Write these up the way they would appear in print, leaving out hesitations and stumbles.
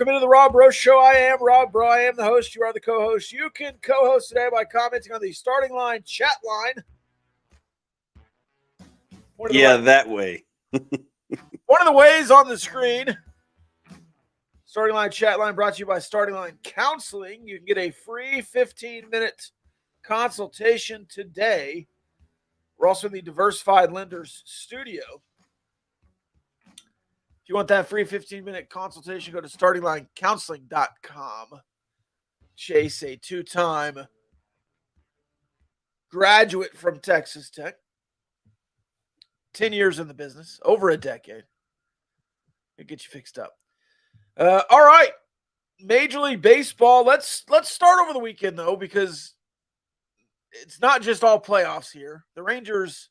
Welcome into the Rob Bro Show. I am Rob Bro. I am the host. You are the co-host. You can co-host today by commenting on the starting line chat line. That way. One of the ways on the screen. Starting line chat line brought to you by Starting Line Counseling. You can get a free 15-minute consultation today. We're also in the Diversified Lenders studio. If you want that free 15-minute consultation, go to startinglinecounseling.com. Chase, a two-time graduate from Texas Tech. 10 years in the business, over a decade. It'll get you fixed up. All right. Major League Baseball. Let's start over the weekend, though, because it's not just all playoffs here. The Rangers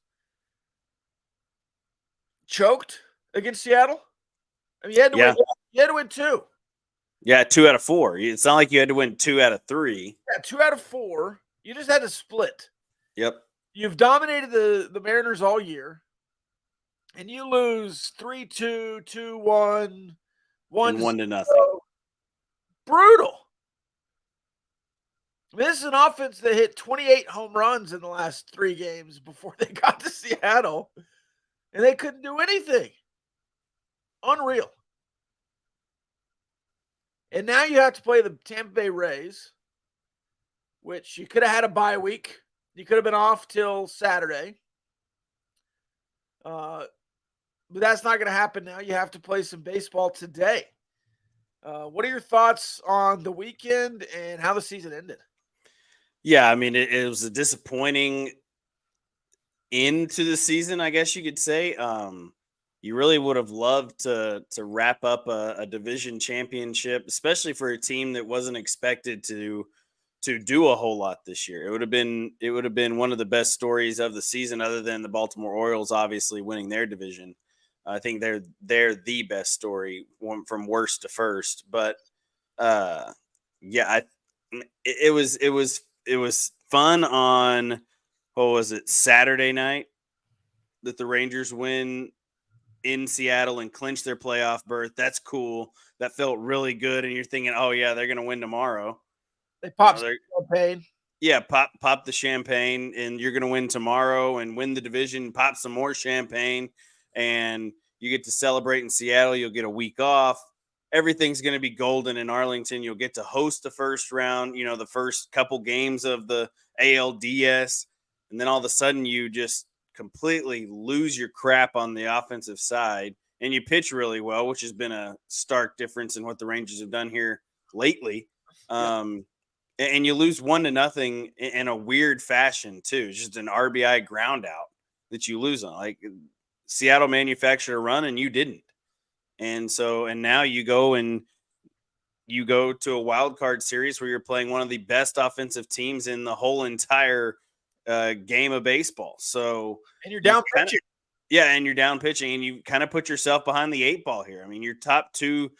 choked against Seattle. I mean, you had to win two. Yeah, 2 out of 4. It's not like you had to win 2 out of 3. Yeah, 2 out of 4. You just had to split. Yep. You've dominated the Mariners all year, and you lose 3-2, 2-1, 1-0. Brutal. This is an offense that hit 28 home runs in the last 3 games before they got to Seattle, and they couldn't do anything. Unreal. And now you have to play the Tampa Bay Rays, which you could have had a bye week. You could have been off till Saturday. But that's not going to happen now. You have to play some baseball today. What are your thoughts on the weekend and how the season ended? Yeah, I mean, it was a disappointing end to the season, I guess you could say. You really would have loved to wrap up a division championship, especially for a team that wasn't expected to do a whole lot this year. It would have been one of the best stories of the season, other than the Baltimore Orioles obviously winning their division. I think they're the best story, from worst to first. But it was fun on, what was it, Saturday night, that the Rangers win in Seattle and clinch their playoff berth. That's cool. That felt really good. And you're thinking, oh yeah, they're going to win tomorrow. They popped champagne. Yeah, pop the champagne, and you're going to win tomorrow and win the division, pop some more champagne, and you get to celebrate in Seattle. You'll get a week off. Everything's going to be golden in Arlington. You'll get to host the first round, the first couple games of the ALDS, and then all of a sudden you just completely lose your crap on the offensive side, and you pitch really well, which has been a stark difference in what the Rangers have done here lately. And you lose 1-0 in a weird fashion too. It's just an RBI ground out that you lose on. Like, Seattle manufactured a run and you didn't. And now you go to a wild card series where you're playing one of the best offensive teams in the whole entire game of baseball. And you're down pitching. And you're down pitching, and you kind of put yourself behind the 8 ball here. I mean, your top two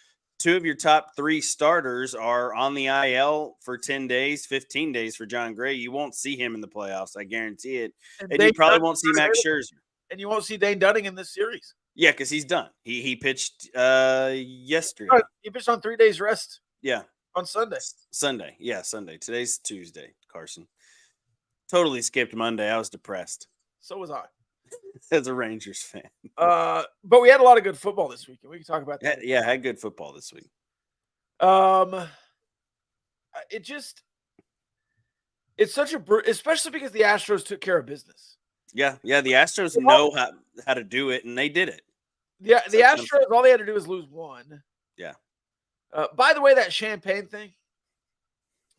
of your top 3 starters are on the IL for 10 days, 15 days for John Gray. You won't see him in the playoffs. I guarantee it. And you probably won't see Max Scherzer. And you won't see Dane Dunning in this series. Yeah, because he's done. He pitched yesterday. He pitched on 3 days rest. Yeah. On Sunday. Sunday. Yeah, Sunday. Today's Tuesday, Carson. Totally skipped Monday. I was depressed. So was I. As a Rangers fan. But we had a lot of good football this weekend. We can talk about that. Yeah, had good football this week. It's such especially because the Astros took care of business. Yeah, the Astros know how to do it, and they did it. Yeah, the Astros, all they had to do was lose 1. Yeah. By the way, that champagne thing,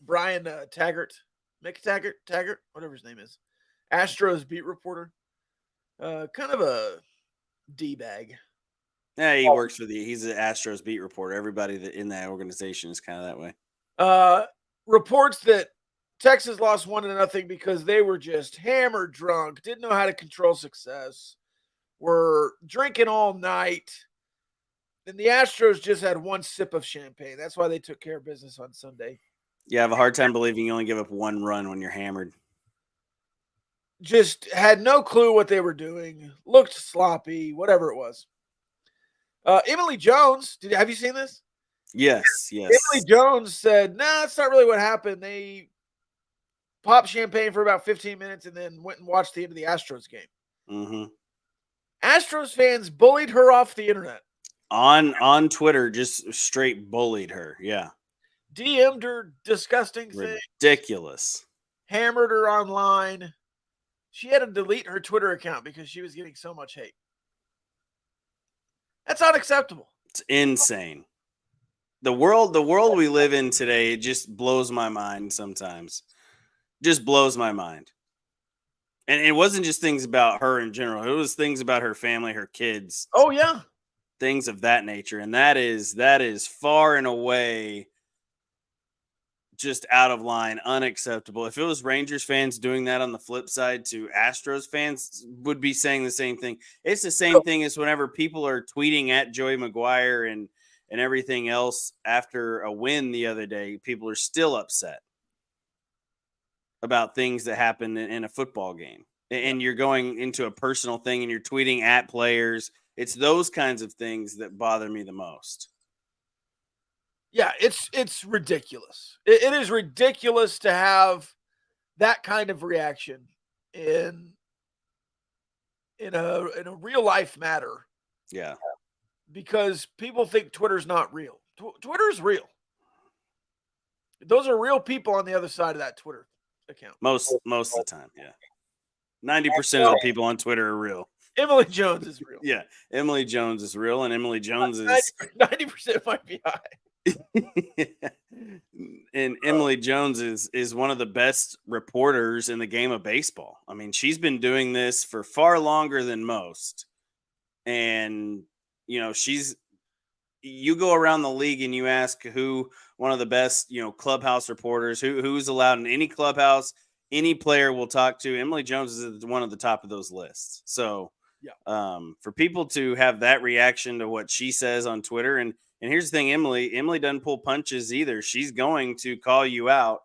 Brian Taggart, whatever his name is, Astros beat reporter, kind of a D-bag. Yeah, he's an Astros beat reporter. Everybody in that organization is kind of that way. Reports that Texas lost 1-0 because they were just hammered drunk, didn't know how to control success, were drinking all night. And the Astros just had 1 sip of champagne. That's why they took care of business on Sunday. Yeah, I have a hard time believing you only give up 1 run when you're hammered. Just had no clue what they were doing. Looked sloppy, whatever it was. Emily Jones, have you seen this? Yes, Emily yes. Jones said, "Nah, that's not really what happened. They popped champagne for about 15 minutes and then went and watched the end of the Astros game." Hmm. Astros fans bullied her off the internet, On Twitter, just straight bullied her. Yeah, DM'd her disgusting things, ridiculous. hammered her online. She had to delete her Twitter account because she was getting so much hate. That's unacceptable. It's insane. The world we live in today, it just blows my mind sometimes. Just blows my mind. And it wasn't just things about her in general. It was things about her family, her kids, Oh yeah. things of that nature. And that is far and away just out of line, unacceptable. If it was Rangers fans doing that on the flip side to Astros fans, would be saying the same thing. It's the same thing as whenever people are tweeting at Joey Maguire and everything else after a win the other day, people are still upset about things that happen in a football game. And you're going into a personal thing and you're tweeting at players. It's those kinds of things that bother me the most. Yeah, it's ridiculous. It is ridiculous to have that kind of reaction in in a real life matter Yeah. because people think Twitter's not real. Twitter's real. Those are real people on the other side of that Twitter account. Most of the time, yeah. 90% of the people on Twitter are real. Emily Jones is real. Yeah, Emily Jones is real, and Emily Jones is 90% might be high. and Emily Jones is one of the best reporters in the game of baseball. I mean, she's been doing this for far longer than most. And you go around the league and you ask who one of the best, clubhouse reporters, who's allowed in any clubhouse, any player will talk to. Emily Jones is one of the top of those lists. So Yeah. for people to have that reaction to what she says on Twitter, and here's the thing, Emily doesn't pull punches either. She's going to call you out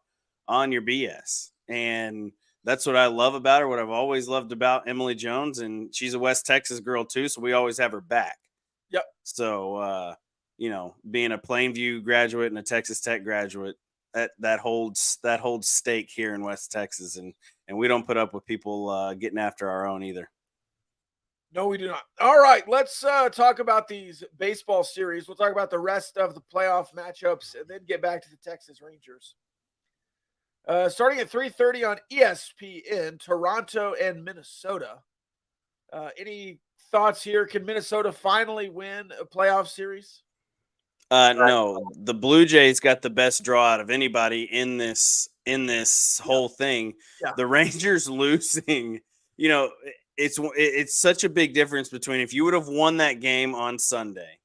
on your BS. And that's what I love about her, what I've always loved about Emily Jones. And she's a West Texas girl too, so we always have her back. Yep. So being a Plainview graduate and a Texas Tech graduate, that holds stake here in West Texas, and we don't put up with people getting after our own either. No, we do not. All right, let's talk about these baseball series. We'll talk about the rest of the playoff matchups and then get back to the Texas Rangers. Starting at 3:30 on ESPN, Toronto and Minnesota. Any thoughts here? Can Minnesota finally win a playoff series? No, the Blue Jays got the best draw out of anybody in this whole thing. Yeah. The Rangers losing, it's such a big difference between if you would have won that game on Sunday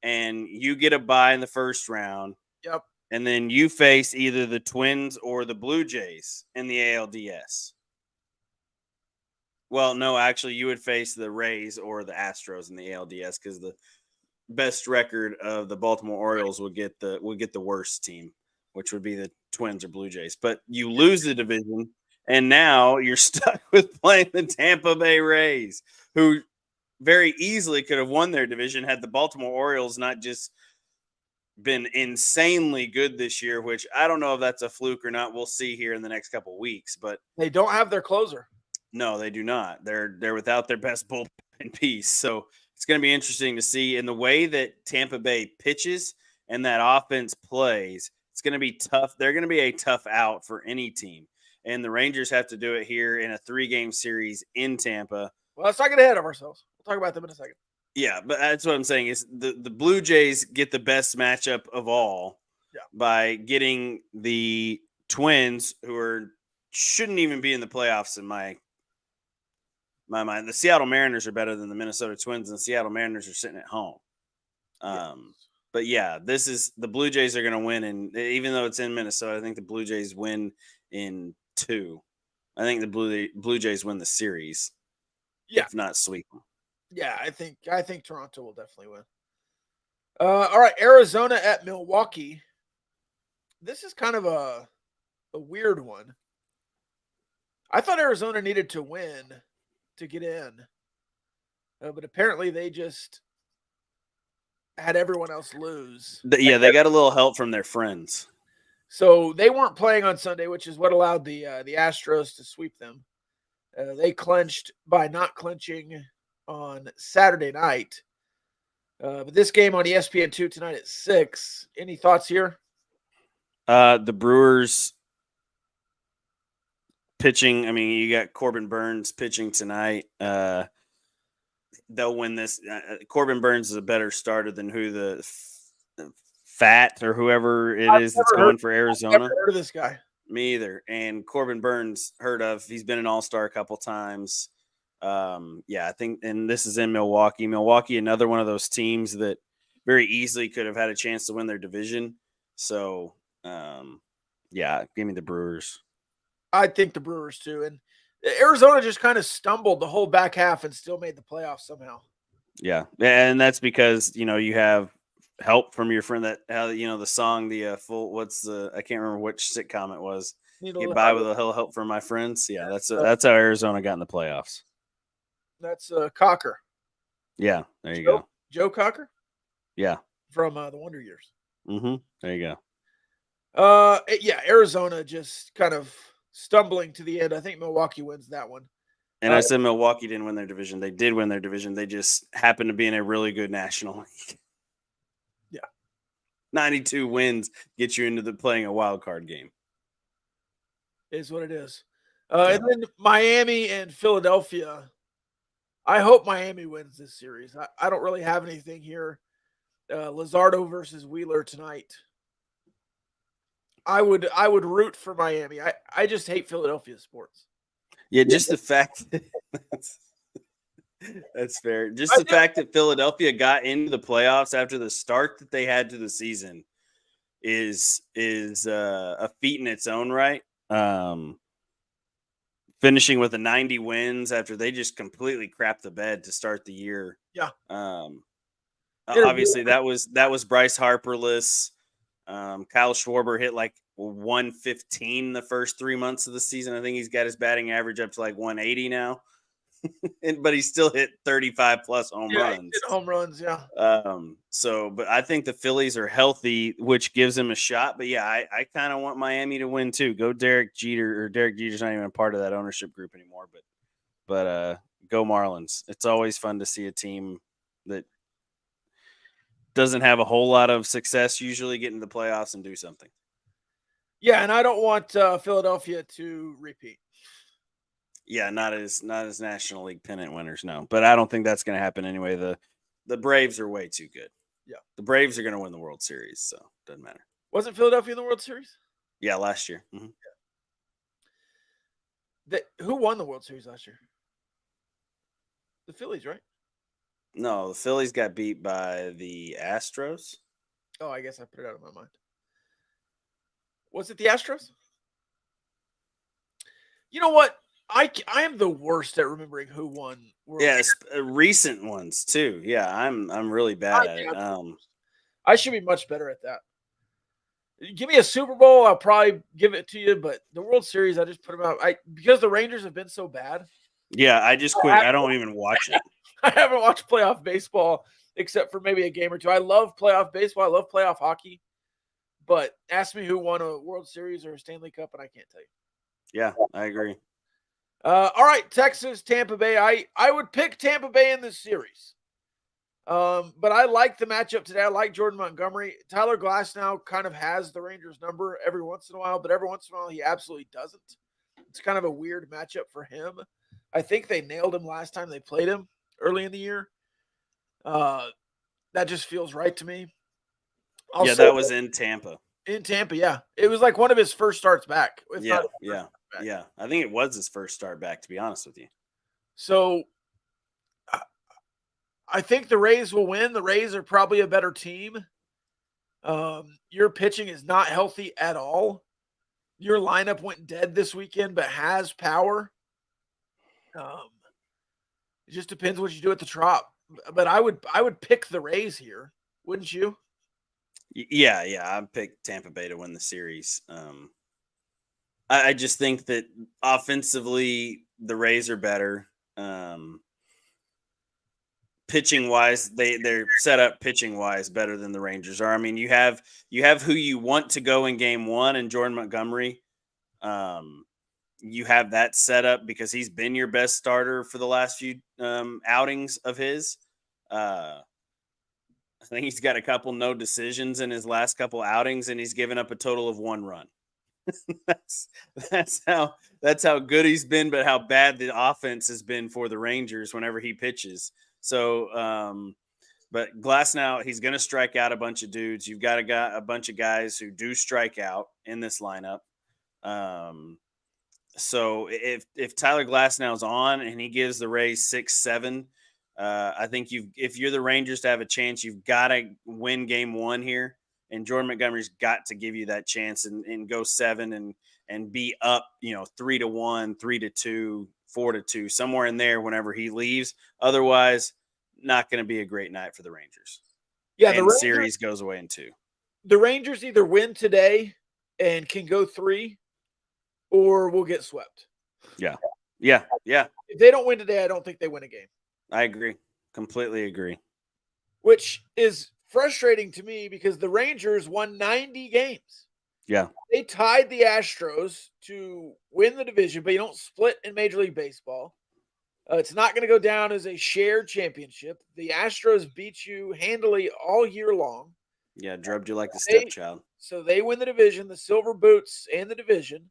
and you get a bye in the first round. Yep. And then you face either the Twins or the Blue Jays in the ALDS. Well, no, actually you would face the Rays or the Astros in the ALDS because the best record of the Baltimore Orioles would get the worst team, which would be the Twins or Blue Jays. But you lose the division, and now you're stuck with playing the Tampa Bay Rays, who very easily could have won their division had the Baltimore Orioles not just been insanely good this year, which I don't know if that's a fluke or not. We'll see here in the next couple of weeks, but they don't have their closer. No, they do not. They're without their best bullpen piece. So it's going to be interesting to see in the way that Tampa Bay pitches and that offense plays. It's going to be tough. They're going to be a tough out for any team. And the Rangers have to do it here in a 3-game series in Tampa. Well, let's not get ahead of ourselves. We'll talk about them in a second. Yeah, but that's what I'm saying is the Blue Jays get the best matchup of all by getting the Twins, who shouldn't even be in the playoffs in my mind. The Seattle Mariners are better than the Minnesota Twins, and the Seattle Mariners are sitting at home. But yeah, the Blue Jays are going to win, and even though it's in Minnesota, I think the Blue Jays win in 2. I think the Blue Jays win the series, if not sweep them. Yeah, I think Toronto will definitely win. All right, Arizona at Milwaukee. This is kind of a weird one. I thought Arizona needed to win to get in, but apparently they just had everyone else lose. Yeah, they got a little help from their friends. So they weren't playing on Sunday, which is what allowed the Astros to sweep them. They clinched by not clinching on Saturday night. But this game on ESPN2 tonight at 6. Any thoughts here? The Brewers pitching. I mean, you got Corbin Burns pitching tonight. They'll win this. Corbin Burns is a better starter than who the Fat or whoever it is that's going for Arizona. I've never heard of this guy. Me either. And Corbin Burns, heard of. He's been an all-star a couple times. I think, and this is in Milwaukee. Milwaukee, another one of those teams that very easily could have had a chance to win their division. So, give me the Brewers. I think the Brewers too. And Arizona just kind of stumbled the whole back half and still made the playoffs somehow. Yeah. And that's because, you have help from your friend that, the song, I can't remember which sitcom it was. Get by with a little help from my friends. Yeah. That's how Arizona got in the playoffs. That's Cocker. Yeah. There you go. Joe Cocker? Yeah. From the Wonder Years. Mm-hmm. There you go. Arizona just kind of stumbling to the end. I think Milwaukee wins that one. And I said Milwaukee didn't win their division. They did win their division. They just happened to be in a really good National League. Yeah. 92 wins get you into playing a wild card game. Is what it is. And then Miami and Philadelphia. I hope Miami wins this series. I don't really have anything here. Luzardo versus Wheeler tonight. I would root for Miami. I just hate Philadelphia sports. Yeah, just the fact that's fair. Just the fact that Philadelphia got into the playoffs after the start that they had to the season is a feat in its own right. Finishing with 90 wins after they just completely crapped the bed to start the year. Yeah. Obviously that was Bryce Harperless. Kyle Schwarber hit like 115 the first 3 months of the season. I think he's got his batting average up to like 180 now. But he still hit 35 plus home runs. He hit home runs, yeah. But I think the Phillies are healthy, which gives them a shot. But yeah, I kind of want Miami to win too. Go Derek Jeter, or Derek Jeter's not even a part of that ownership group anymore. But go Marlins. It's always fun to see a team that doesn't have a whole lot of success usually get into the playoffs and do something. Yeah, and I don't want Philadelphia to repeat. Yeah, not as National League pennant winners, no. But I don't think that's going to happen anyway. The Braves are way too good. Yeah. The Braves are going to win the World Series, so it doesn't matter. Wasn't Philadelphia in the World Series? Yeah, last year. Mm-hmm. Yeah. Who won the World Series last year? The Phillies, right? No, the Phillies got beat by the Astros. Oh, I guess I put it out of my mind. Was it the Astros? You know what? I am the worst at remembering who won. Yes, recent ones too. Yeah, I'm really bad at it. I should be much better at that. Give me a Super Bowl, I'll probably give it to you. But the World Series, I just put them out. Because the Rangers have been so bad. Yeah, I just quit. I don't even watch it. I haven't watched playoff baseball except for maybe a game or two. I love playoff baseball. I love playoff hockey. But ask me who won a World Series or a Stanley Cup, and I can't tell you. Yeah, I agree. All right, Texas, Tampa Bay. I would pick Tampa Bay in this series. But I like the matchup today. I like Jordan Montgomery. Tyler Glasnow kind of has the Rangers number every once in a while, but every once in a while he absolutely doesn't. It's kind of a weird matchup for him. I think they nailed him last time they played him early in the year. That just feels right to me. That was in Tampa. In Tampa, yeah. It was like one of his first starts back. Yeah. I think it was his first start back, to be honest with you. So I think the Rays will win. The Rays are probably a better team. Your pitching is not healthy at all. Your lineup went dead this weekend, but has power. It just depends what you do at the Trop. But I would pick the Rays here, wouldn't you? Yeah, I'd pick Tampa Bay to win the series. I just think that offensively the Rays are better. pitching wise, they're set up pitching wise better than the Rangers are. I mean, you have who you want to go in game one and Jordan Montgomery. You have that set up because he's been your best starter for the last few outings of his. I think he's got a couple no decisions in his last couple outings, and he's given up a total of 1 run. that's how good he's been, but how bad the offense has been for the Rangers whenever he pitches. So, but Glasnow, he's going to strike out a bunch of dudes. You've got a bunch of guys who do strike out in this lineup. So if Tyler Glasnow's on and he gives the Rays 6-7, I think if you're the Rangers to have a chance, you've got to win game one here. And Jordan Montgomery's got to give you that chance and go 7 and be up, 3-1, 3-2, 4-2, somewhere in there whenever he leaves. Otherwise, not going to be a great night for the Rangers. Yeah, and the series goes away in 2. The Rangers either win today and can go 3, or we'll get swept. Yeah. If they don't win today, I don't think they win a game. I agree. Completely agree. Which is frustrating to me because the Rangers won 90 games. Yeah. They tied the Astros to win the division, but you don't split in Major League Baseball. It's not going to go down as a shared championship. The Astros beat you handily all year long. Yeah, drubbed you like the stepchild. So they win the division, the Silver Boots and the division.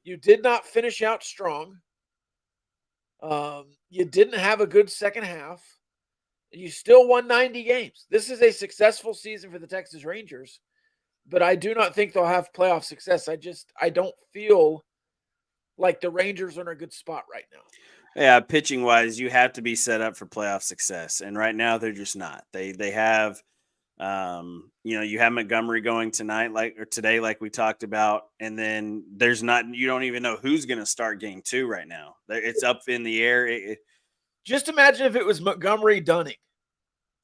You did not finish out strong. You didn't have a good second half. You still won 90 games. This is a successful season for the Texas Rangers, but I do not think they'll have playoff success. I don't feel like the Rangers are in a good spot right now. Yeah, pitching wise, you have to be set up for playoff success, and right now they're just not. They have, you have Montgomery going today, like we talked about, and then you don't even know who's going to start game 2 right now. It's up in the air. Just imagine if it was Montgomery Dunning.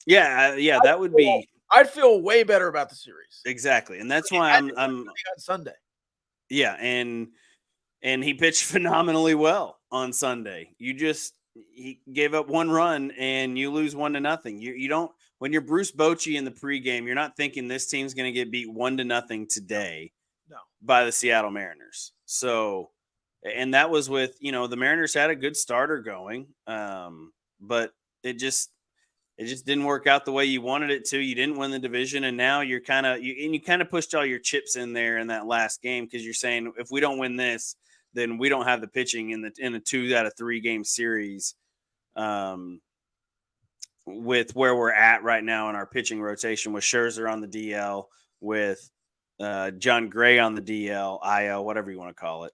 Yeah, that would be. I'd feel way better about the series. Exactly, and that's why I'm on Sunday. Yeah, and he pitched phenomenally well on Sunday. He gave up 1 run and you lose 1-0. You don't, when you're Bruce Bochy in the pregame, you're not thinking this team's going to get beat 1-0 today by the Seattle Mariners. So, and that was with, the Mariners had a good starter going, but it just didn't work out the way you wanted it to. You didn't win the division, and now you're you kind of pushed all your chips in there in that last game because you're saying if we don't win this, then we don't have the pitching in a 2 out of 3 game series. With where we're at right now in our pitching rotation, with Scherzer on the DL, with John Gray on the DL, IL, whatever you want to call it,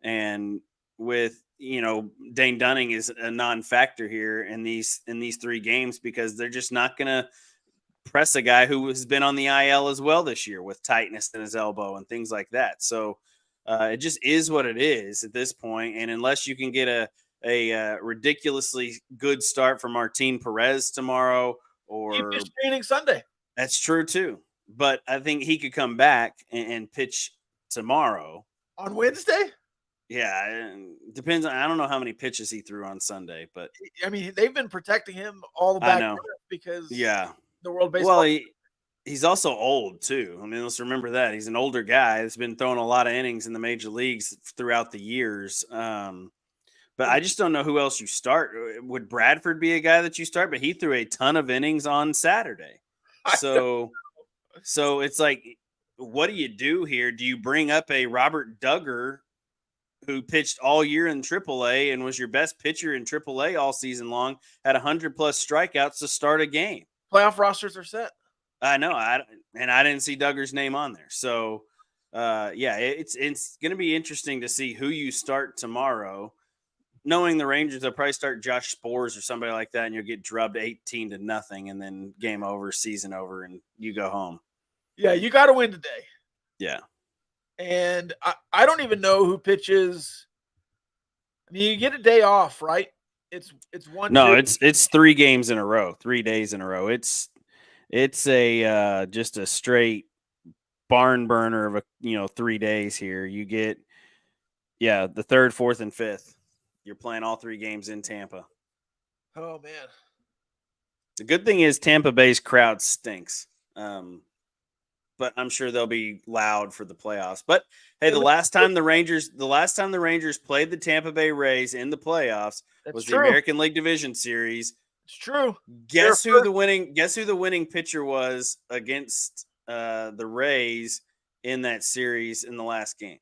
and with Dane Dunning is a non-factor here in these 3 games because they're just not going to press a guy who has been on the IL as well this year with tightness in his elbow and things like that. So it just is what it is at this point. And unless you can get a ridiculously good start from Martin Perez tomorrow, or he pitched training Sunday. That's true too. But I think he could come back and pitch tomorrow on Wednesday. Yeah, depends on. I don't know how many pitches he threw on Sunday, but I mean, they've been protecting him all the back because the World Baseball. Well, he's also old too. I mean, let's remember that he's an older guy that's been throwing a lot of innings in the major leagues throughout the years. But I just don't know who else you start. Would Bradford be a guy that you start? But he threw a ton of innings on Saturday, so it's like, what do you do here? Do you bring up a Robert Duggar, who pitched all year in AAA and was your best pitcher in AAA all season long, had 100+ strikeouts to start a game? Playoff rosters are set. I know. I didn't see Duggar's name on there. So, it's going to be interesting to see who you start tomorrow. Knowing the Rangers, they'll probably start Josh Spores or somebody like that, and you'll get drubbed 18-0, and then game over, season over, and you go home. Yeah, you got to win today. Yeah. And I don't even know who pitches. I mean, you get a day off, right? It's one. No, it's 3 games in a row, 3 days in a row. It's a just a straight barn burner of 3 days here. You get the 3rd, 4th, and 5th. You're playing all 3 games in Tampa. Oh man. The good thing is Tampa Bay's crowd stinks. But I'm sure they'll be loud for the playoffs. But hey, the last time the Rangers played the Tampa Bay Rays in the playoffs was the American League Division Series. It's true. Guess who the winning pitcher was against the Rays in that series in the last game?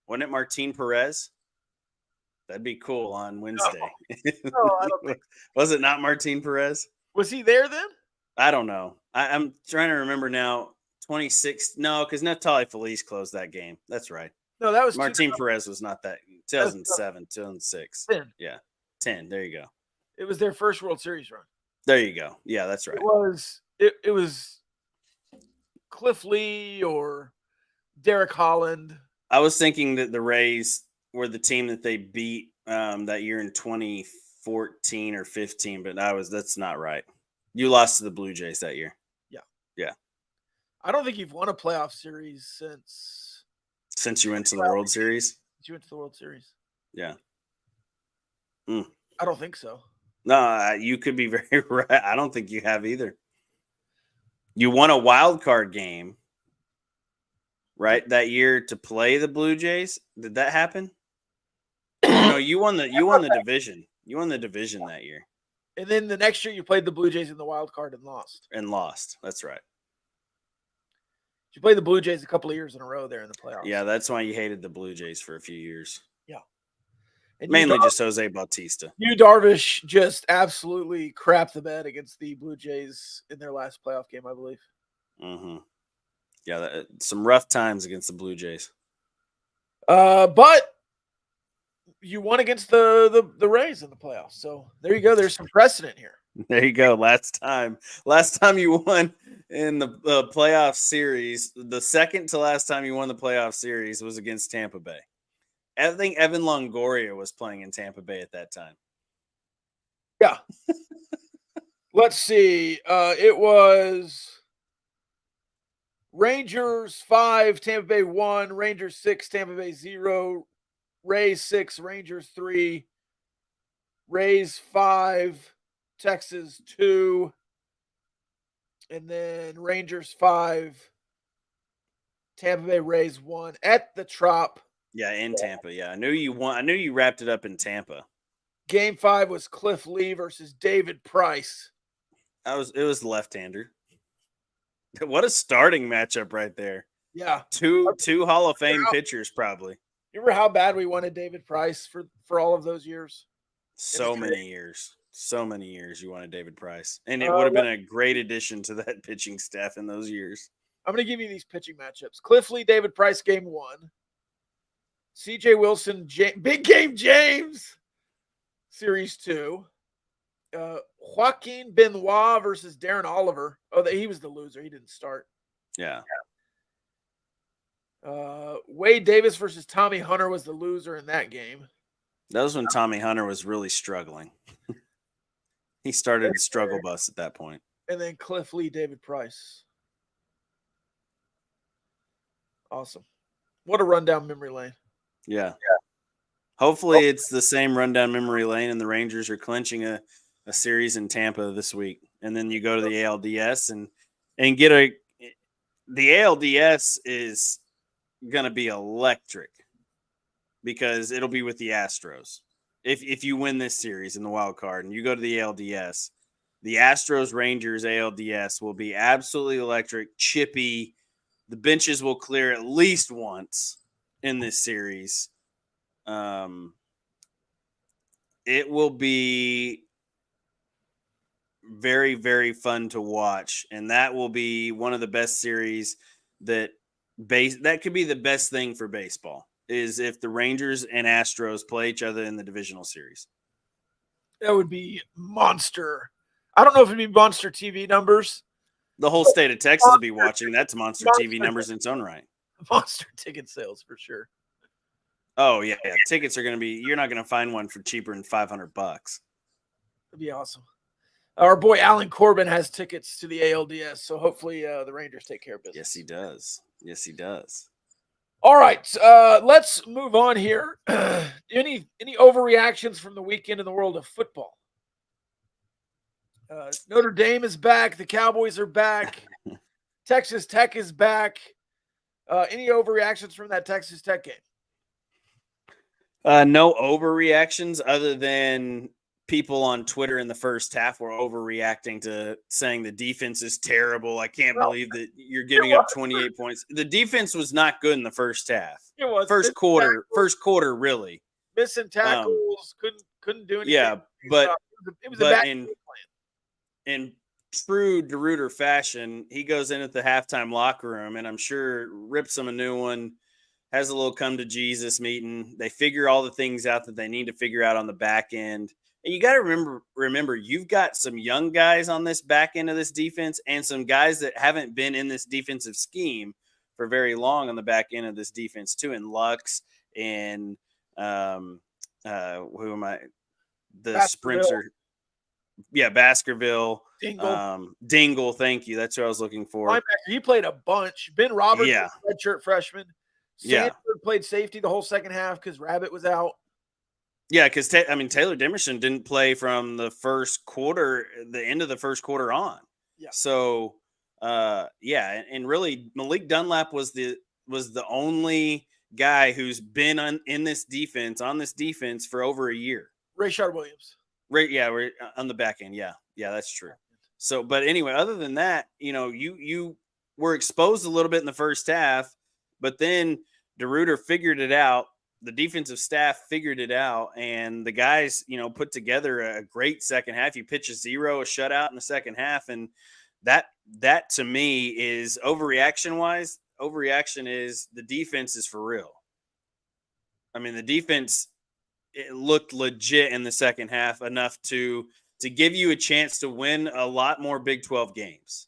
Wasn't it Martin Perez? That'd be cool on Wednesday. No, I don't think so. Was it not Martin Perez? Was he there then? I don't know. I'm trying to remember now. 26. No, because Natali Felice closed that game. That's right. No, that was Martin Perez was not that. 2007, 2006. 10. Yeah, 10. There you go. It was their first World Series run. There you go. Yeah, that's right. It was Cliff Lee or Derek Holland. I was thinking that the Rays were the team that they beat that year in 2014 or 15, but that's not right. You lost to the Blue Jays that year. Yeah. I don't think you've won a playoff series since you went to the World Series. Since you went to the World Series. Yeah. I don't think so. No, you could be very right. I don't think you have either. You won a wild card game, right, that year to play the Blue Jays. Did that happen? No, you won the division. You won the division that year. And then the next year you played the Blue Jays in the wild card and lost. That's right. You played the Blue Jays a couple of years in a row there in the playoffs. Yeah, that's why you hated the Blue Jays for a few years. Yeah. And mainly just Jose Bautista. Yu Darvish just absolutely crapped the bed against the Blue Jays in their last playoff game, I believe. Mm-hmm. Yeah, some rough times against the Blue Jays. But you won against the Rays in the playoffs. So there you go. There's some precedent here. There you go. Last time you won in the playoff series, the second to last time you won the playoff series was against Tampa Bay. I think Evan Longoria was playing in Tampa Bay at that time. Yeah. Let's see. It was Rangers 5, Tampa Bay 1, Rangers 6, Tampa Bay 0, Rays 6, Rangers 3, Rays 5, Texas 2, and then Rangers 5, Tampa Bay Rays 1 at the Trop. Yeah, in Tampa. Yeah, I knew you won. I knew you wrapped it up in Tampa. Game 5 was Cliff Lee versus David Price. It was left-hander. What a starting matchup right there. Yeah. Two Hall of Fame pitchers, probably. You remember how bad we wanted David Price for all of those years? So many years you wanted David Price. And it would have been a great addition to that pitching staff in those years. I'm going to give you these pitching matchups. Cliff Lee, David Price, game 1. CJ Wilson, Big Game James, series 2. Joaquin Benoit versus Darren Oliver. Oh, he was the loser. He didn't start. Yeah. Wade Davis versus Tommy Hunter was the loser in that game. That was when Tommy Hunter was really struggling. He started the struggle bus at that point. And then Cliff Lee, David Price. Awesome. What a rundown memory lane. Yeah. Hopefully it's the same rundown memory lane and the Rangers are clinching a series in Tampa this week. And then you go to the ALDS and get the ALDS is going to be electric because it'll be with the Astros. If you win this series in the wild card and you go to the ALDS, the Astros Rangers ALDS will be absolutely electric, chippy. The benches will clear at least once in this series. It will be very, very fun to watch, and that will be one of the best series that could be the best thing for baseball is if the Rangers and Astros play each other in the divisional series. That would be monster. I don't know if it'd be monster TV numbers. The whole state of Texas will be watching. That's monster TV numbers in its own right. Monster ticket sales for sure. Oh yeah. Tickets are going to be. You're not going to find one for cheaper than $500. That'd be awesome. Our boy Alan Corbin has tickets to the ALDS, so hopefully the Rangers take care of business. Yes, he does. All right, let's move on here. Any overreactions from the weekend in the world of football? Notre Dame is back. The Cowboys are back. Texas Tech is back. Any overreactions from that Texas Tech game? No overreactions other than people on Twitter in the first half were overreacting to saying the defense is terrible. I can't believe that you're giving up 28 points. The defense was not good in the first half. It was first quarter, really. Missing tackles, couldn't do anything. Yeah, but it was a bad game plan. In true DeRuyter fashion, he goes in at the halftime locker room and I'm sure rips them a new one. Has a little come to Jesus meeting. They figure all the things out that they need to figure out on the back end. And you got to remember, you've got some young guys on this back end of this defense and some guys that haven't been in this defensive scheme for very long on the back end of this defense too. And Lux and who am I? The sprinter. Yeah, Baskerville. Dingle, thank you. That's what I was looking for. Linebacker, he played a bunch. Ben Roberts, redshirt freshman. Sanford played safety the whole second half because Rabbit was out. Yeah, because Taylor Dimerson didn't play from the first quarter, the end of the first quarter on. Yeah. So, and really Malik Dunlap was the only guy who's been on this defense for over a year. Rashard Williams. Right, yeah, we're on the back end. Yeah, that's true. So, but anyway, other than that, you were exposed a little bit in the first half. But then DeRuyter figured it out. The defensive staff figured it out, and the guys, put together a great second half. You pitch a shutout in the second half, and that to me is overreaction wise. Overreaction is the defense is for real. I mean, the defense looked legit in the second half enough to give you a chance to win a lot more Big 12 games.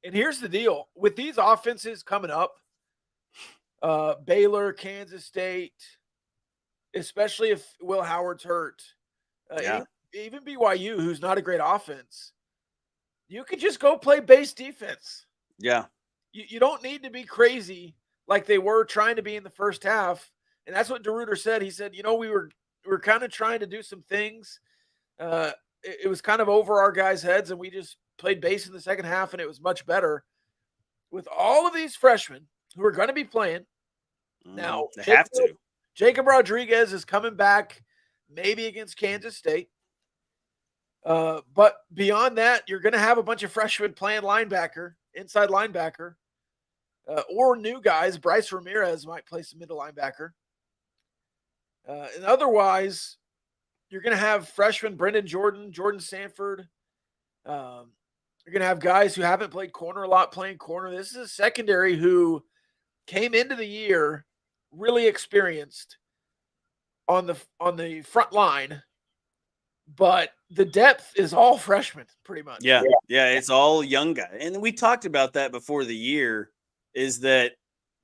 And here's the deal with these offenses coming up. Baylor, Kansas State, especially if Will Howard's hurt. Even BYU, who's not a great offense, you could just go play base defense. Yeah. You don't need to be crazy like they were trying to be in the first half. And that's what DeRuyter said. He said, we were kind of trying to do some things. It was kind of over our guys' heads, and we just played base in the second half, and it was much better. With all of these freshmen who are going to be playing. Now, they have to. Jacob Rodriguez is coming back maybe against Kansas State. But beyond that, you're going to have a bunch of freshmen playing linebacker, inside linebacker, or new guys. Bryce Ramirez might play some middle linebacker. And otherwise, you're going to have freshmen Brendan Jordan Sanford. You're going to have guys who haven't played corner a lot playing corner. This is a secondary who came into the year really experienced on the front line, but the depth is all freshmen pretty much. Yeah, it's all young guys. And we talked about that before the year, is that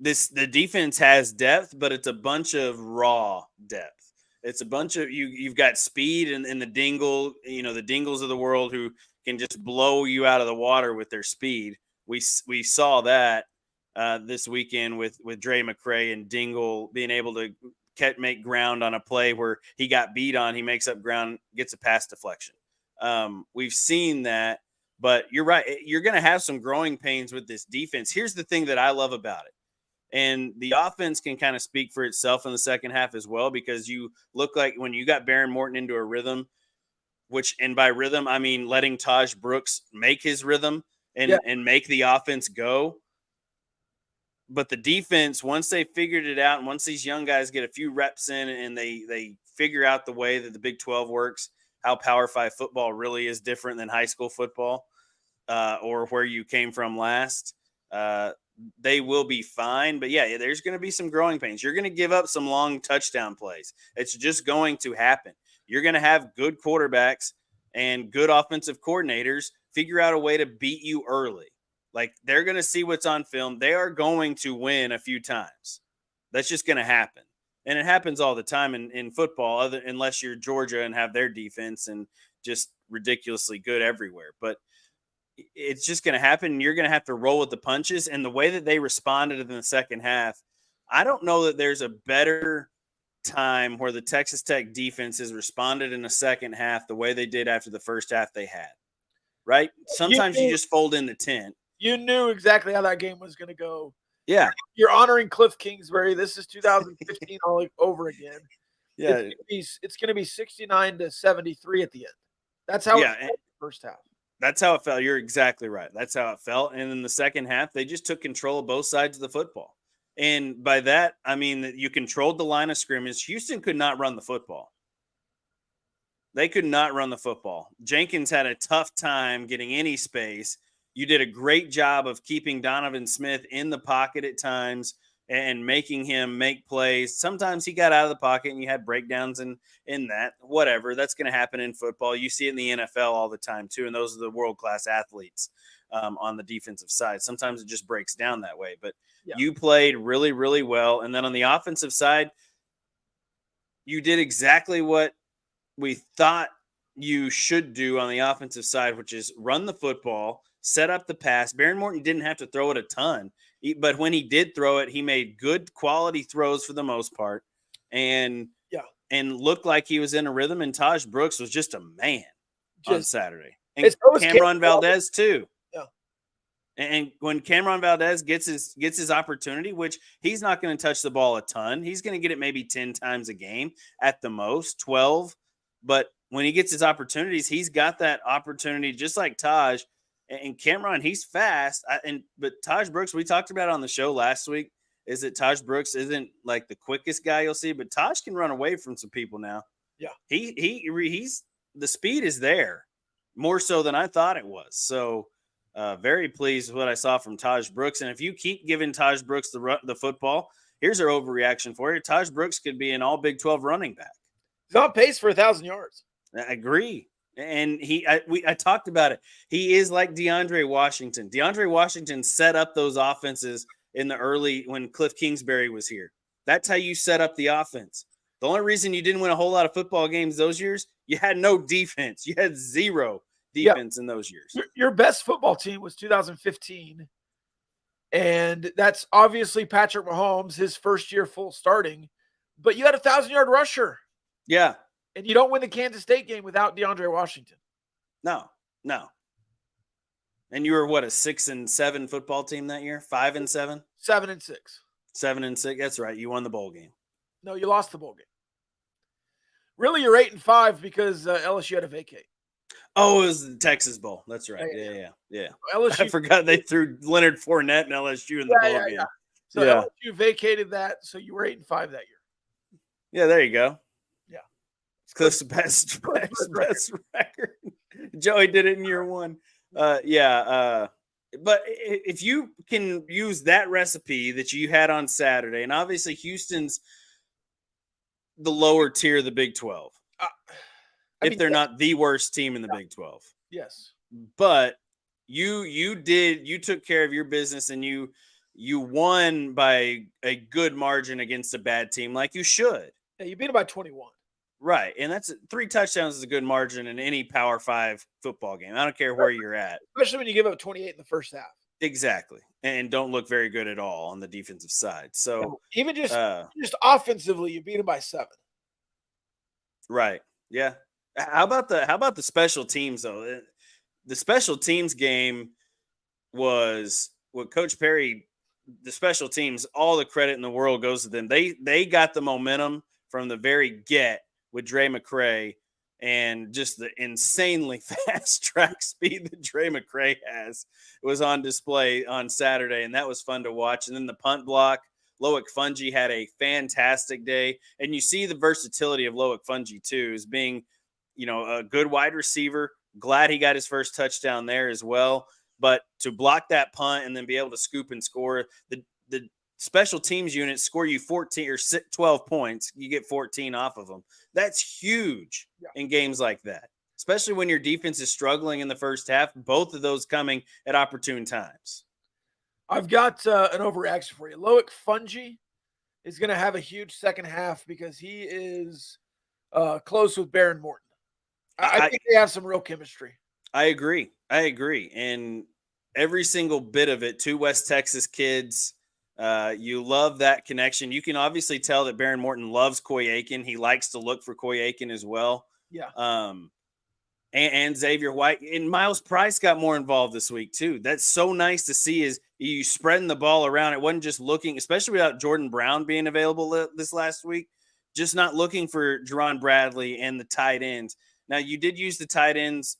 the defense has depth, but it's a bunch of raw depth. It's a bunch of you've got speed and the dingle, the Dingles of the world who can just blow you out of the water with their speed. We saw that this weekend with Dre McCray and Dingle being able to make ground on a play where he got beat on. He makes up ground, gets a pass deflection. We've seen that, but you're right. You're going to have some growing pains with this defense. Here's the thing that I love about it. And the offense can kind of speak for itself in the second half as well, because you look like when you got Baron Morton into a rhythm, and by rhythm, I mean letting Taj Brooks make his rhythm and make the offense go. But the defense, once they figured it out, and once these young guys get a few reps in and they figure out the way that the Big 12 works, how Power 5 football really is different than high school football or where you came from last, they will be fine. But, yeah, there's going to be some growing pains. You're going to give up some long touchdown plays. It's just going to happen. You're going to have good quarterbacks and good offensive coordinators figure out a way to beat you early. Like, they're going to see what's on film. They are going to win a few times. That's just going to happen. And it happens all the time in football, unless you're Georgia and have their defense and just ridiculously good everywhere. But it's just going to happen, and you're going to have to roll with the punches. And the way that they responded in the second half, I don't know that there's a better time where the Texas Tech defense has responded in the second half the way they did after the first half they had. right? You Sometimes you knew, just fold in the tent. you knew exactly how that game was going to go. Yeah. You're honoring Cliff Kingsbury. This is 2015 all over again. Yeah. It's going to be 69-73 at the end. That's how it felt in the first half. That's how it felt. You're exactly right. That's how it felt. And in the second half, they just took control of both sides of the football. And by that, I mean that you controlled the line of scrimmage. Houston could not run the football. They could not run the football. Jenkins had a tough time getting any space. You did a great job of keeping Donovan Smith in the pocket at times and making him make plays. Sometimes he got out of the pocket and you had breakdowns in that. Whatever. That's going to happen in football. You see it in the NFL all the time too. And those are the world-class athletes on the defensive side. Sometimes it just breaks down that way. But you played really, really well. And then on the offensive side, you did exactly what we thought you should do on the offensive side, which is run the football, set up the pass. Baron Morton didn't have to throw it a ton, but when he did throw it, he made good quality throws for the most part and looked like he was in a rhythm. And Taj Brooks was just a man on Saturday. And Cameron Valdez too. Yeah. And when Cameron Valdez gets his opportunity, which he's not going to touch the ball a ton, he's going to get it maybe 10 times a game at the most, 12. But when he gets his opportunities, he's got that opportunity just like Taj. And Cameron, he's fast. But Taj Brooks, we talked about it on the show last week, is that Taj Brooks isn't like the quickest guy you'll see, but Taj can run away from some people now. Yeah. He's the speed is there more so than I thought it was. So very pleased with what I saw from Taj Brooks. And if you keep giving Taj Brooks the football, here's our overreaction for you. Taj Brooks could be an all Big 12 running back. He's on pace for 1,000 yards. I agree. And I talked about it. He is like DeAndre Washington. DeAndre Washington set up those offenses in the early when Cliff Kingsbury was here. That's how you set up the offense. The only reason you didn't win a whole lot of football games those years, you had no defense. You had zero defense in those years. Your best football team was 2015. And that's obviously Patrick Mahomes, his first year full starting. But you had a 1,000-yard rusher. Yeah. And you don't win the Kansas State game without DeAndre Washington. No. And you were what, a 6-7 football team that year? 5-7? 7-6. 7-6. That's right. You won the bowl game. No, you lost the bowl game. Really, you're 8-5 because LSU had to vacate. Oh, it was the Texas Bowl. That's right. Yeah. LSU, I forgot they threw Leonard Fournette and LSU in the bowl game. Yeah. So LSU vacated that, so you were 8-5 that year. Yeah, there you go. Yeah. It's Cliff's best record. Joey did it in year one. But if you can use that recipe that you had on Saturday, and obviously Houston's the lower tier of the Big 12. They're not the worst team in the Big 12. Yes. But you took care of your business and you won by a good margin against a bad team like you should. Yeah, you beat them by 21. Right. And that's 3 touchdowns is a good margin in any Power 5 football game. I don't care where you're at. Especially when you give up 28 in the first half. Exactly. And don't look very good at all on the defensive side. So even just offensively, you beat them by 7. Right. Yeah. How about the special teams though? The special teams game was what Coach Perry, the special teams, all the credit in the world goes to them. They got the momentum from the very get with Dre McCray and just the insanely fast track speed that Dre McCray has was on display on Saturday. And that was fun to watch. And then the punt block, Loic Fungi had a fantastic day. And you see the versatility of Loic Fungi too, as being, a good wide receiver. Glad he got his first touchdown there as well. But to block that punt and then be able to scoop and score, the special teams unit score you 14 or 12 points. You get 14 off of them. That's huge in games like that, especially when your defense is struggling in the first half. Both of those coming at opportune times. I've got an overreaction for you. Loic Fungi is going to have a huge second half because he is close with Baron Morton. I think they have some real chemistry. I agree. And every single bit of it, 2 West Texas kids, you love that connection. You can obviously tell that Baron Morton loves Coy Aiken. He likes to look for Coy Aiken as well. Yeah. and Xavier White and Miles Price got more involved this week too. That's so nice to see is you spreading the ball around. It wasn't just looking, especially without Jordan Brown being available this last week, just not looking for Jerron Bradley and the tight ends. Now you did use the tight ends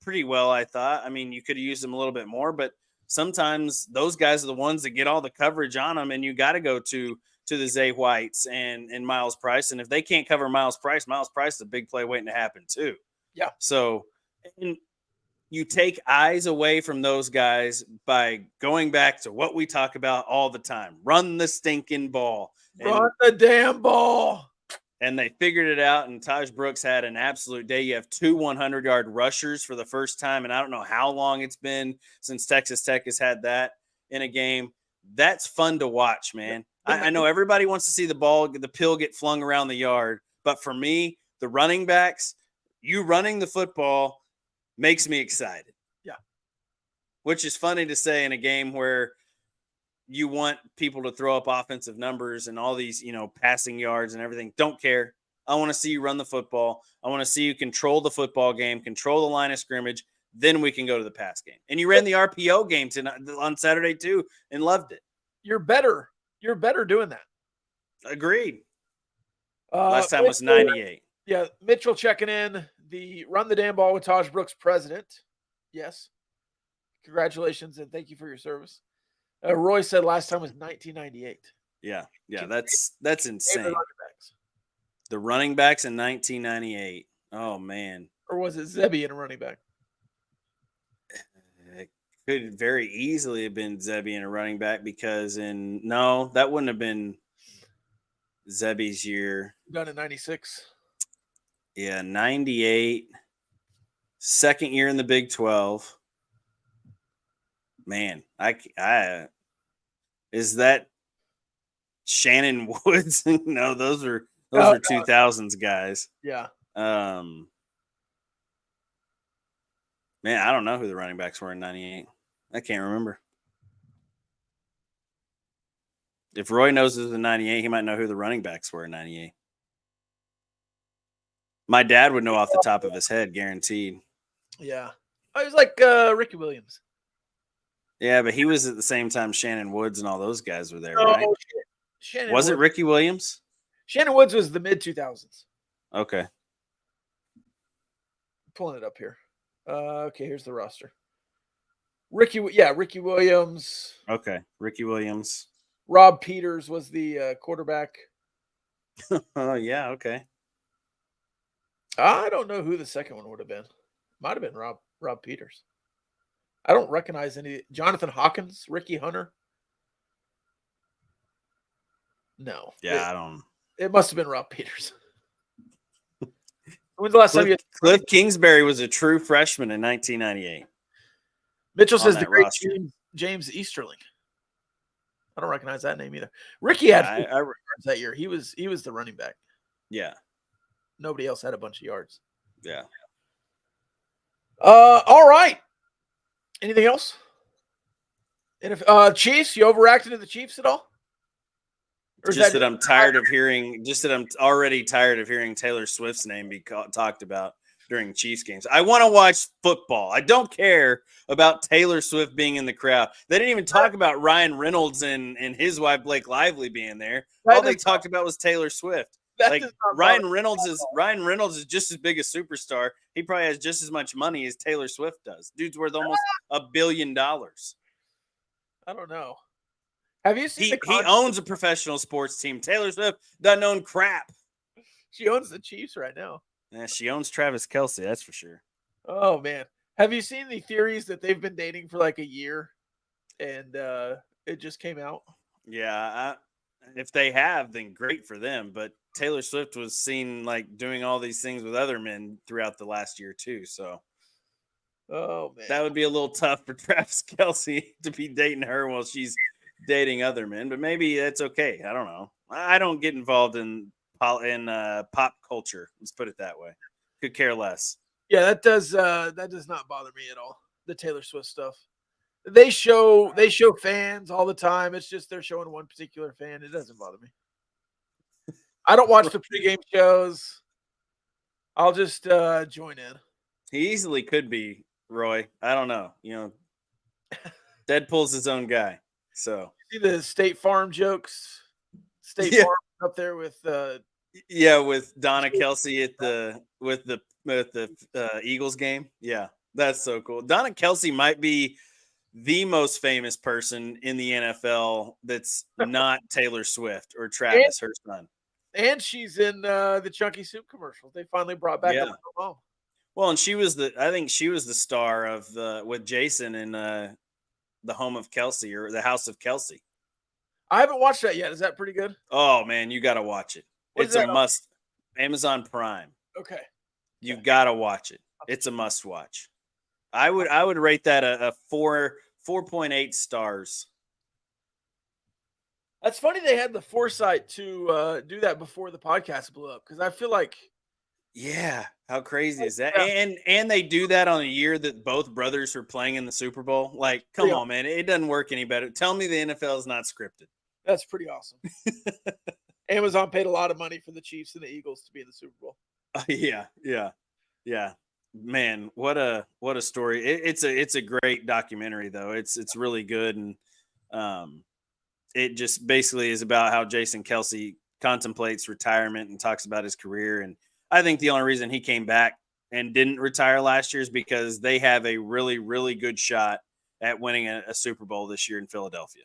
pretty well, I thought. I mean, you could have used them a little bit more, but sometimes those guys are the ones that get all the coverage on them, and you got to go to the Zay Whites and Miles Price. And if they can't cover Miles Price is a big play waiting to happen too. Yeah. So and you take eyes away from those guys by going back to what we talk about all the time. Run the stinking ball. Run the damn ball. And they figured it out, and Taj Brooks had an absolute day. You have 2 100-yard rushers for the first time, and I don't know how long it's been since Texas Tech has had that in a game. That's fun to watch, man. I know everybody wants to see the pill get flung around the yard, but for me, the running backs, you running the football makes me excited. Yeah. Which is funny to say in a game where you want people to throw up offensive numbers and all these, passing yards and everything. Don't care. I want to see you run the football. I want to see you control the football game, control the line of scrimmage. Then we can go to the pass game. And you ran the RPO game on Saturday too and loved it. You're better. You're better doing that. Agreed. Last time was 98. Yeah. Mitchell checking in. The Run the Damn Ball with Taj Brooks president. Yes. Congratulations and thank you for your service. Roy said last time was 1998. Yeah, that's insane. The running backs in 1998. Oh man. Or was it Zebby in a running back? It could very easily have been Zebby in a running back because that wouldn't have been Zebby's year. Done in 96. Yeah, 98. Second year in the Big 12. Man, is that Shannon Woods? No, those are 2000s guys. Yeah. Man, I don't know who the running backs were in 98. I can't remember. If Roy knows it was in 98, he might know who the running backs were in 98. My dad would know off the top of his head, guaranteed. Yeah. I was like Ricky Williams. Yeah, but he was at the same time Shannon Woods and all those guys were there, right? Shannon was Woods. It Ricky Williams? Shannon Woods was the mid-2000s. Okay. Pulling it up here. Okay, here's the roster. Ricky Williams. Okay, Ricky Williams. Rob Peters was the quarterback. Oh, yeah, okay. I don't know who the second one would have been. Might have been Rob Peters. I don't recognize any. Jonathan Hawkins, Ricky Hunter. No. Yeah, I don't. It must have been Rob Peters. When's the last time Cliff Kingsbury was a true freshman in 1998. Mitchell says the great James Easterling. I don't recognize that name either. Ricky had yards that year. He was the running back. Yeah. Nobody else had a bunch of yards. Yeah. All right. Anything else? And if Chiefs, you overreacted to the Chiefs at all? Just that I'm tired of hearing. Just that I'm already tired of hearing Taylor Swift's name be talked about during Chiefs games. I want to watch football. I don't care about Taylor Swift being in the crowd. They didn't even talk about Ryan Reynolds and his wife Blake Lively being there. All they talked about was Taylor Swift. Like Ryan Reynolds is just as big a superstar. He probably has just as much money as Taylor Swift does. Dude's worth almost $1 billion. I don't know. Have you seen he owns a professional sports team. Taylor Swift doesn't own crap. She owns the Chiefs right now. Yeah, she owns Travis Kelce, that's for sure. Oh man. Have you seen the theories that they've been dating for like a year and it just came out? Yeah, if they have, then great for them. But Taylor Swift was seen like doing all these things with other men throughout the last year too. So, oh man, that would be a little tough for Travis Kelce to be dating her while she's dating other men. But maybe that's okay. I don't know. I don't get involved in pop culture. Let's put it that way. Could care less. Yeah, that does not bother me at all. The Taylor Swift stuff. They show fans all the time. It's just they're showing one particular fan. It doesn't bother me. I don't watch the pregame shows. I'll just join in. He easily could be, Roy. I don't know. Deadpool's his own guy. So See the State Farm jokes? State yeah, Farm up there with yeah, with Donna Kelsey at the with the Eagles game. Yeah, that's so cool. Donna Kelsey might be the most famous person in the NFL that's not Taylor Swift or and, Travis, her son. and she's in the Chunky Soup commercials. They finally brought back Yeah. a mom. Well, and I think she was the star of with Jason in the Home of Kelsey or the House of Kelsey. I haven't watched that yet. Is that pretty good? Oh man, you got to watch it. It's a must. Amazon Prime. Okay. You've got to watch it. It's a must watch. I would rate that a 4.8 stars. That's funny they had the foresight to do that before the podcast blew up, because I feel like Yeah, how crazy is that? And they do that on a year that both brothers are playing in the Super Bowl. Like, come on, man, it doesn't work any better. Tell me the NFL is not scripted. That's pretty awesome. Amazon paid a lot of money for the Chiefs and the Eagles to be in the Super Bowl. Yeah. Man, what a story. It's a great documentary though. It's really good, and it just basically is about how Jason Kelsey contemplates retirement and talks about his career. And I think the only reason he came back and didn't retire last year is because they have a really, really good shot at winning a Super Bowl this year in Philadelphia.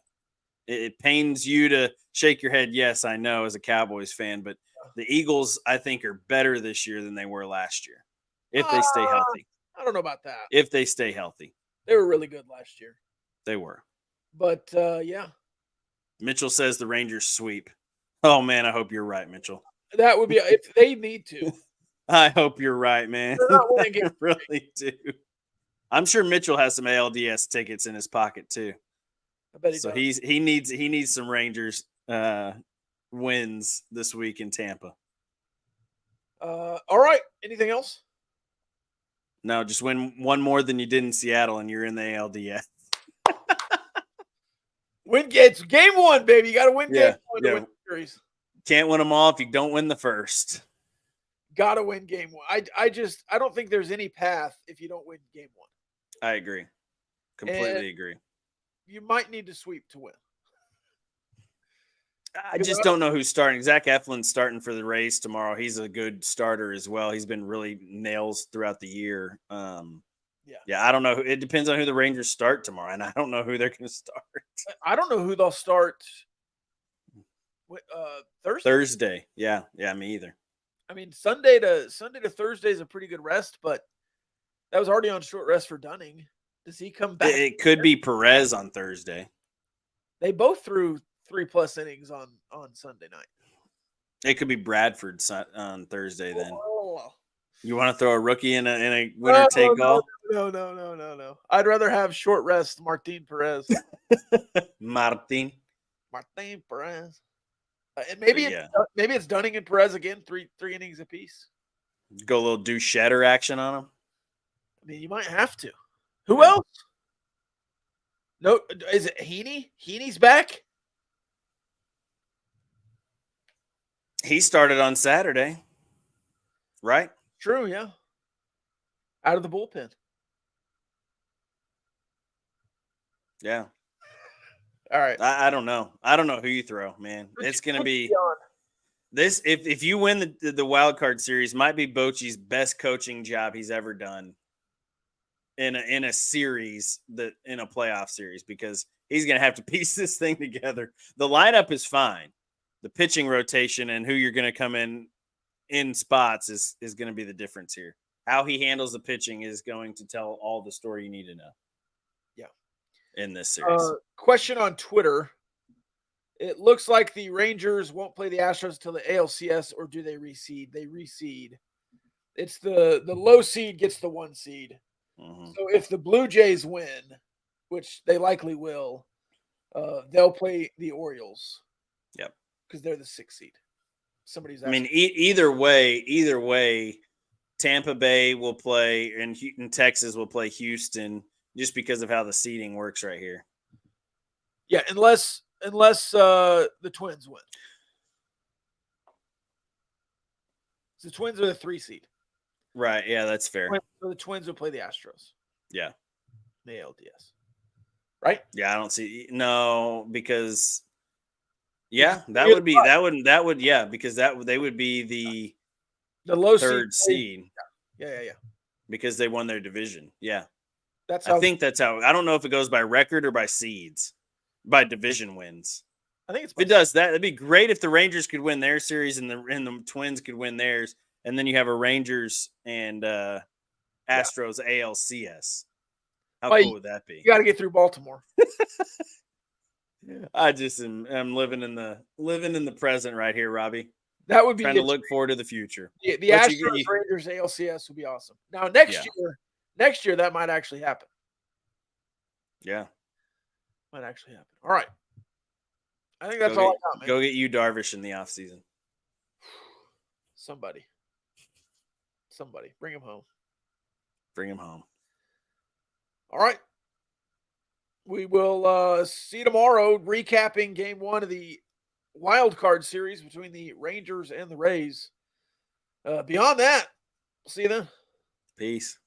It pains you to shake your head. Yes, I know, as a Cowboys fan, but the Eagles, I think, are better this year than they were last year if they stay healthy. I don't know about that. If they stay healthy. They were really good last year. They were. But, yeah. Mitchell says the Rangers sweep. Oh, man, I hope you're right, Mitchell. That would be if they need to. I hope you're right, man. They're not winning I really do. I'm sure Mitchell has some ALDS tickets in his pocket too. I bet he does. He needs some Rangers wins this week in Tampa. All right. Anything else? No, just win one more than you did in Seattle, and you're in the ALDS. It's game one, baby. You got to win game one to win the series. Can't win them all if you don't win the first. Got to win game one. I don't think there's any path if you don't win game one. I agree. Completely agree. You might need to sweep to win. I just don't know who's starting. Zach Eflin's starting for the Rays tomorrow. He's a good starter as well. He's been really nails throughout the year. Yeah, I don't know. It depends on who the Rangers start tomorrow, and I don't know who they're going to start. I don't know who they'll start Thursday. Thursday. Yeah, me either. I mean, Sunday to Thursday is a pretty good rest, but that was already on short rest for Dunning. Does he come back? It could be Perez on Thursday. They both threw 3+ innings on Sunday night. It could be Bradford on Thursday then. Oh. You want to throw a rookie in a winner take all? No. I'd rather have short rest Martin Perez. Martin Perez. And maybe it's Dunning and Perez again, three innings apiece. Go a little Duchetter action on them. I mean, you might have to. Who else? No, is it Heaney? Heaney's back? He started on Saturday, right? True, yeah. Out of the bullpen. Yeah. All right. I don't know. I don't know who you throw, man. It's going to be this. If you win the wild card series, might be Bochy's best coaching job he's ever done in a series, in a playoff series, because he's going to have to piece this thing together. The lineup is fine. The pitching rotation and who you're going to come in spots is going to be the difference here. How he handles the pitching is going to tell all the story you need to know. Yeah. In this series. Question on Twitter. It looks like the Rangers won't play the Astros until the ALCS, or do they reseed? They reseed. It's the low seed gets the 1 seed. Mm-hmm. So if the Blue Jays win, which they likely will, they'll play the Orioles. Yep. Because they're the 6th seed. Somebody's. I mean, either way, Tampa Bay will play, and Texas will play Houston, just because of how the seeding works right here. Yeah, unless the Twins win. The Twins are the 3 seed. Right. Yeah, that's fair. So the Twins will play the Astros. Yeah. The ALDS. Right? Yeah, I don't see because Because that would because they would be the low third seed Yeah. because they won their division. Yeah. That's I how think that's how. I don't know if it goes by record or by seeds, by division wins. I think it's If it does that, it'd be great if the Rangers could win their series and the Twins could win theirs, and then you have a Rangers and Astros ALCS. How cool would that be? You got to get through Baltimore. I just am living in the present right here, Robbie. That would be trying to look forward to the future. The Astros Rangers ALCS would be awesome. Now next year that might actually happen. Yeah, might actually happen. All right, I think that's all I got, man. Go get you Darvish in the offseason. Somebody, bring him home. Bring him home. All right. We will see you tomorrow, recapping game 1 of the wild card series between the Rangers and the Rays. Beyond that, see you then. Peace.